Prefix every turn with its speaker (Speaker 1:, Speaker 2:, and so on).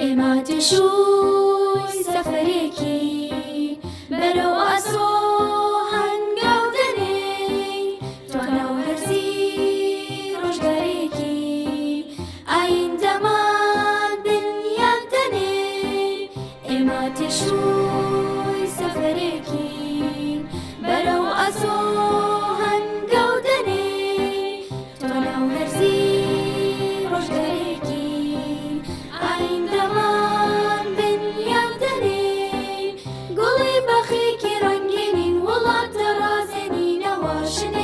Speaker 1: ئێمە تێشووی سەفەرێکی بەرەو ئاسۆ هەنگاو دەنێ توانە و هەرزی ڕۆژگارێکی ئایندەمان دنیان دەنێ ئێمە تێشووی سەفەرێکی بەرەو ئاسۆ هەنگاو دەنێ توانە و هەرزی ڕۆژگارێکی ئایندەمان دنیان دەنێ گوڵی بەخێکی ڕەنگێنین وڵاتە ڕازێنینەوە شنێ